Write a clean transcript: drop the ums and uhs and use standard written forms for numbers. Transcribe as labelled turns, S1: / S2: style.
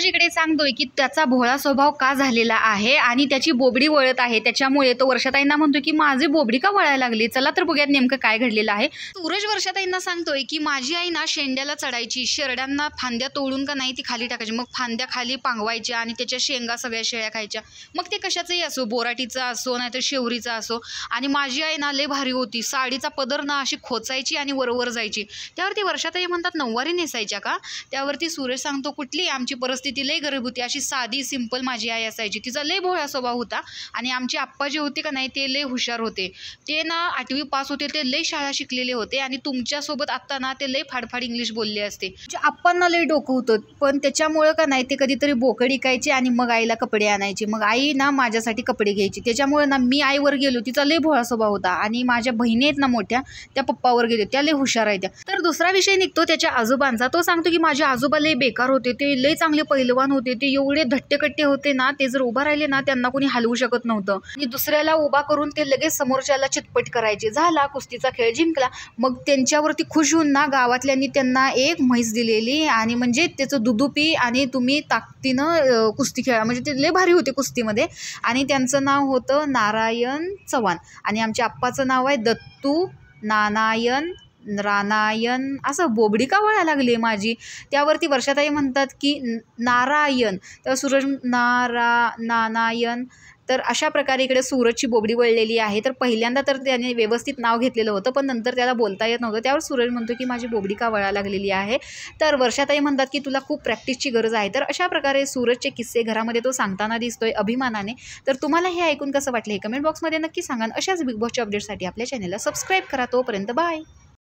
S1: सूरज इकडे सांगतोय की त्याचा भोळा स्वभाव का झालेला आहे आणि त्याची बोबडी वळत आहे, त्याच्यामुळे तो वर्षाताईंना म्हणतोय की माझी बोबडी का वळायला लागली. चला तर बघूयात नेमकं काय घडलेलं आहे. सूरज वर्षाताईंना सांगतोय की माझी आई ना शेंड्याला चढायची, शेरड्यांना फांद्या तोडून का नाही ती खाली टाकायची, मग फांद्या खाली पांगवायच्या आणि त्याच्या शेंगा सगळ्या शेळ्या खायच्या. मग ते कशाचंही असो, बोराटीचा असो नाहीतर शेवरीचा असो. आणि माझी आई ना लय भारी होती, साडीचा पदर ना अशी खोचायची आणि वरवर जायची. त्यावरती वर्षाताई म्हणतात नऊवारी नेसायच्या का. त्यावरती सूरज सांगतो कुठली, आमची परिस्थिती लय गरीब होती, अशी साधी सिंपल माझी आई असायची, तिचा लय भोळा स्वभाव होता. आणि आमचे आप्पा जे होते का नाही ते लय हुशार होते, ते ना 8वी पास होते, ते लय शाळा शिकलेले होते आणि तुमच्यासोबत आत्ता ना ते लय फाडफाड इंग्लिश बोलले असते. म्हणजे आप्पांना लय डोकं होतं, पण त्याच्यामुळं का नाही ते कधीतरी बोकड इकायचे आणि मग आईला कपडे आणायचे. मग आई ना माझ्यासाठी कपडे घ्यायची. त्याच्यामुळे ना मी आईवर गेलो, तिचा लय भोळा स्वभाव होता. आणि माझ्या बहिणी आहेत ना मोठ्या, त्या पप्पावर गेले, त्या लय हुशार आहेत त्या. तर दुसरा विषय निघतो त्याच्या आजोबांचा. तो सांगतो की माझे आजोबा लय बेकार होते, ते लय चांगले पहिलवान होते, ते एवढे धट्टेकट्टे होते ना, ते जर उभा राहिले ना त्यांना कोणी हलवू शकत नव्हतं. आणि दुसऱ्याला उभा करून ते लगेच समोरच्याला चितपट करायचे. झाला कुस्तीचा खेळ जिंकला, मग त्यांच्यावरती खुश होऊन ना गावातल्यांनी त्यांना एक म्हैस दिलेली आणि म्हणजे त्याचं दुधुपी आणि तुम्ही ताकदीनं कुस्ती खेळा. म्हणजे ते लय भारी होते कुस्तीमध्ये. आणि त्यांचं नाव होतं नारायण चव्हाण आणि आमच्या आप्पाचं नाव आहे दत्तू नानायण रानायण. असं बोबडी का वळायला लागली माझी. त्यावरती वर्षाताई म्हणतात की नारायण, तर सूरज नानायण. तर अशा प्रकारे इकडे सूरजची बोबडी वळलेली आहे. तर पहिल्यांदा तर त्याने व्यवस्थित नाव घेतलेलं होतं, पण नंतर त्याला बोलता येत नव्हतं. त्यावर सूरज म्हणतो की माझी बोबडी का वळायला लागलेली आहे. तर वर्षाताई म्हणतात की तुला खूप प्रॅक्टिसची गरज आहे. तर अशा प्रकारे सूरजचे किस्से घरामध्ये तो सांगताना दिसतोय अभिमानाने. तर तुम्हाला हे ऐकून कसं वाटलं हे कमेंट बॉक्समध्ये नक्की सांगा. अशाच बिग बॉसच्या अपडेटसाठी आपल्या चॅनलला सबस्क्राईब करा. तोपर्यंत बाय.